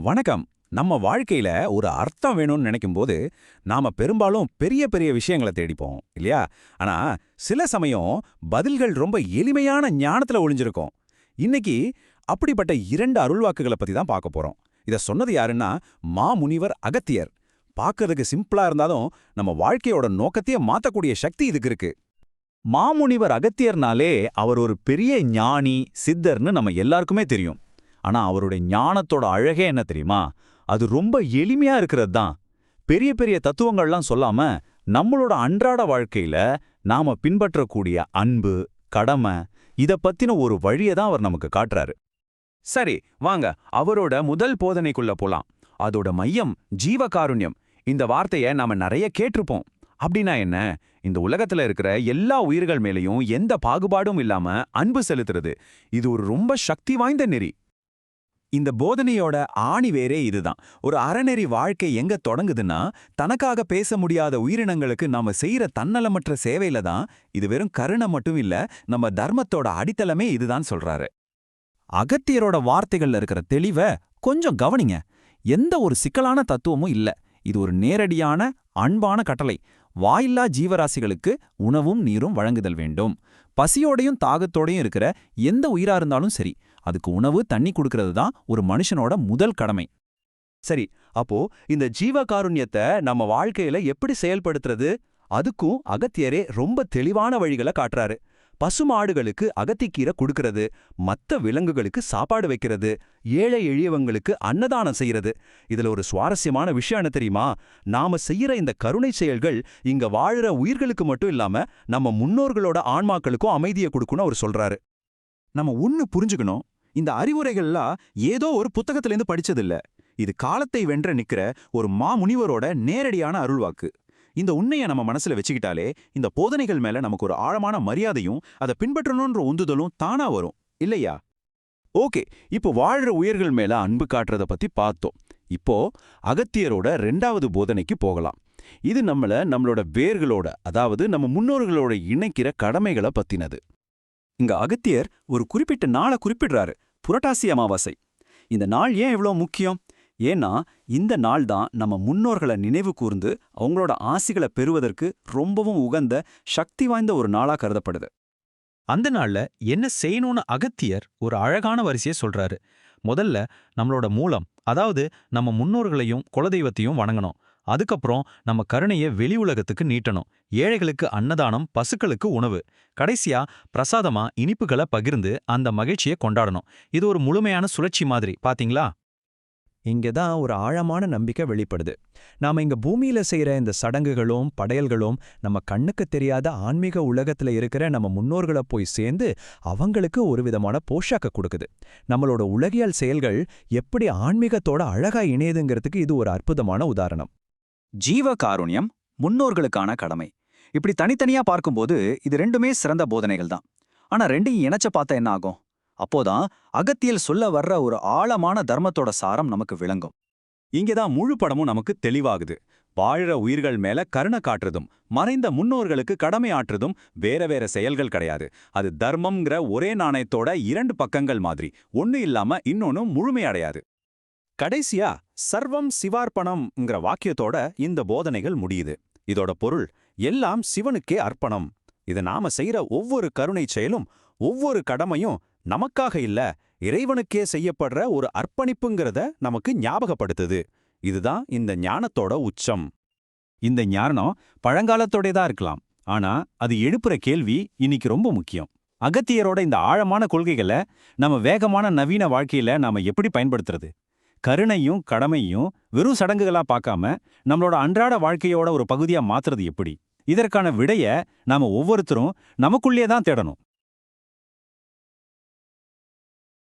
வணக்கம். நம்ம வாழ்க்கையில ஒரு அர்த்தம் வேணும்னு நினைக்கும்போது, நாம பெரும்பாலும் பெரிய பெரிய விஷயங்கள தேடிப்போம், இல்லையா? ஆனா, சில சமயம் பதில்கள் ரொம்ப எளிமையான ஞானத்துல ஒளிஞ்சிருக்கும். இன்னைக்கு அப்படிப்பட்ட 2 அருள்வாக்குகள பத்தி தான் பார்க்க போறோம். இத சொன்னது யாருன்னா, மாமுனிவர் அகத்தியர். பார்க்கறதுக்கு சிம்பிளா இருந்தாலும், நம்ம வாழ்க்கையோட நோக்கத்தையே மாத்தக்கூடிய சக்தி இதுக்கு இருக்கு. மாமுனிவர் அகத்தியர்னாலே அவர் ஒரு பெரிய ஞானி சித்தர்னு நம்ம எல்லாருக்குமே தெரியும். ஆனா அவருடைய ஞானத்தோட அழகே என்ன தெரியுமா? அது ரொம்ப எளிமையா இருக்கிறது தான். பெரிய பெரிய தத்துவங்கள்லாம் சொல்லாம நம்மளோட அன்றாட வாழ்க்கையில நாம பின்பற்றக்கூடிய அன்பு, கடமை இத பத்தின ஒரு வழியை தான் அவர் நமக்கு காட்டுறாரு. சரி, வாங்க அவரோட முதல் போதனைக்குள்ள போலாம். அதோட மையம் ஜீவகாருண்யம். இந்த வார்த்தைய நாம நிறைய கேட்டிருப்போம். அப்படின்னா என்ன? இந்த உலகத்துல இருக்கிற எல்லா உயிர்கள் மேலயும் எந்த பாகுபாடும் இல்லாம அன்பு செலுத்துறது. இது ஒரு ரொம்ப சக்தி வாய்ந்த நெறி. இந்த போதனையோட ஆணி வேரே இதுதான். ஒரு அறநெறி வாழ்க்கை எங்க தொடங்குதுன்னா, தனக்காக பேச முடியாத உயிரினங்களுக்கு நாம செய்யற தன்னலமற்ற சேவையில தான். இது வெறும் கருணை மட்டும் இல்ல, நம்ம தர்மத்தோட அடித்தளமே இதுதான் சொல்றாரு. அகத்தியரோட வார்த்தைகள்ல இருக்கிற தெளிவ கொஞ்சம் கவனிங்க. எந்த ஒரு சிக்கலான தத்துவமும் இல்ல. இது ஒரு நேரடியான அன்பான கட்டளை. வாயில்லா ஜீவராசிகளுக்கு உணவும் நீரும் வழங்குதல் வேண்டும். பசியோடையும் தாகத்தோடையும் இருக்கிற எந்த உயிரா இருந்தாலும் சரி, அதுக்கு உணவு தண்ணி கொடுக்கறது தான் ஒரு மனுஷனோட முதல் கடமை. சரி, அப்போ இந்த ஜீவகாருண்யத்தை நம்ம வாழ்க்கையில எப்படி செயல்படுத்துறது? அதுக்கும் அகத்தியரே ரொம்ப தெளிவான வழிகளை காட்டுறாரு. பசுமாடுகளுக்கு அகத்திக்கீரை கொடுக்கறது, மத்த விலங்குகளுக்கு சாப்பாடு வைக்கிறது, ஏழை எளியவங்களுக்கு அன்னதானம் செய்யறது. இதுல ஒரு சுவாரஸ்யமான விஷயம் என்ன தெரியுமா? நாம செய்யற இந்த கருணை செயல்கள் இங்க வாழுற உயிர்களுக்கு மட்டும் இல்லாம நம்ம முன்னோர்களோட ஆன்மாக்களுக்கும் அமைதியை கொடுக்குன்னு அவர் சொல்றாரு. நம்ம ஒன்னு புரிஞ்சுக்கணும், இந்த அறிவுரைகள்லாம் ஏதோ ஒரு புத்தகத்திலேருந்து படிச்சதில்ல. இது காலத்தை வென்ற நிக்கிற ஒரு மாமுனிவரோட நேரடியான அருள்வாக்கு. இந்த உண்மையை நம்ம மனசுல வச்சுக்கிட்டாலே இந்த போதனைகள் மேல நமக்கு ஒரு ஆழமான மரியாதையும் அதை பின்பற்றணும்ன்ற உந்துதலும் தானா வரும், இல்லையா? ஓகே, இப்போ வாழ்ற உயிர்கள் மேல அன்பு காட்டுறத பத்தி பார்த்தோம். இப்போ அகத்தியரோட 2வது போதனைக்கு போகலாம். இது நம்மளோட வேர்களோட, அதாவது நம்ம முன்னோர்களோட இணைக்கிற கடமைகளை பத்தினது. இங்க அகத்தியர் ஒரு குறிப்பிட்ட நாளை குறிப்பிடுறாரு, புரட்டாசி அமாவாசை. இந்த நாள் ஏன் இவ்வளோ முக்கியம்? ஏன்னா இந்த நாள் தான் நம்ம முன்னோர்களை நினைவு கூர்ந்து அவங்களோட ஆசிகளை பெறுவதற்கு ரொம்பவும் உகந்த சக்தி வாய்ந்த ஒரு நாளா கருதப்படுது. அந்த நாள்ல என்ன செய்யணும்னு அகத்தியர் ஒரு அழகான வரிசையை சொல்றாரு. முதல்ல நம்மளோட மூலம், அதாவது நம்ம முன்னோர்களையும் குலதெய்வத்தையும் வணங்கணும். அதுக்கப்புறம் நம்ம கருணையை வெளி உலகத்துக்கு நீட்டணும். ஏழைகளுக்கு அன்னதானம், பசுக்களுக்கு உணவு. கடைசியா பிரசாதமா இனிப்புகளை பகிர்ந்து அந்த மகிழ்ச்சியை கொண்டாடணும். இது ஒரு முழுமையான சுழற்சி மாதிரி, பாத்தீங்களா? இங்கே தான் ஒரு ஆழமான நம்பிக்கை வெளிப்படுது. நாம இங்க பூமியில செய்யற இந்த சடங்குகளும் படையல்களும் நம்ம கண்ணுக்கு தெரியாத ஆன்மீக உலகத்துல இருக்கிற நம்ம முன்னோர்களை போய் சேர்ந்து அவங்களுக்கு ஒரு விதமான போஷாக்க கொடுக்குது. நம்மளோட உலகியல் செயல்கள் எப்படி ஆன்மீகத்தோட அழகா இணையுதுங்கிறதுக்கு இது ஒரு அற்புதமான உதாரணம். ஜீவகாருண்யம், முன்னோர்களுக்கான கடமை. இப்படி தனித்தனியா பார்க்கும்போது இது ரெண்டுமே சிறந்த போதனைகள் தான். ஆனா ரெண்டையும் இணைச்ச பார்த்தா என்ன ஆகும்? அப்போதான் அகத்தியல் சொல்ல வர்ற ஒரு ஆழமான தர்மத்தோட சாரம் நமக்கு விளங்கும். இங்கேதான் முழு படமும் நமக்கு தெளிவாகுது. வாழற உயிர்கள் மேல கருணை காட்டுறதும் மறைந்த முன்னோர்களுக்கு கடமை ஆற்றுறதும் வேற வேற செயல்கள் கிடையாது. அது தர்மம்ங்கிற ஒரே நாணயத்தோட 2 பக்கங்கள் மாதிரி. ஒன்னு இல்லாம இன்னொன்னு முழுமையடையாது. கடைசியா சர்வம் சிவார்ப்பணம்ங்கிற வாக்கியத்தோட இந்த போதனைகள் முடியுது. இதோட பொருள் எல்லாம் சிவனுக்கே அர்ப்பணம். இதை நாம செய்யற ஒவ்வொரு கருணை செயலும், ஒவ்வொரு கடமையும் நமக்காக இல்ல, இறைவனுக்கே செய்யப்படுற ஒரு அர்ப்பணிப்புங்கிறத நமக்கு ஞாபகப்படுத்துது. இதுதான் இந்த ஞானத்தோட உச்சம். இந்த ஞானம் பழங்காலத்தோடேதான் இருக்கலாம், ஆனா அது எழுப்புற கேள்வி இன்னைக்கு ரொம்ப முக்கியம். அகத்தியரோட இந்த ஆழமான கொள்கைகளை நம்ம வேகமான நவீன வாழ்க்கையில நாம எப்படி பயன்படுத்துறது? கருணையும் கடமையும் வெறும் சடங்குகளா பார்க்காம நம்மளோட அன்றாட வாழ்க்கையோட ஒரு பகுதியா மாத்துறது எப்படி? இதற்கான விடைய நாம ஒவ்வொருத்தரும் நமக்குள்ளே தான் தேடணும்.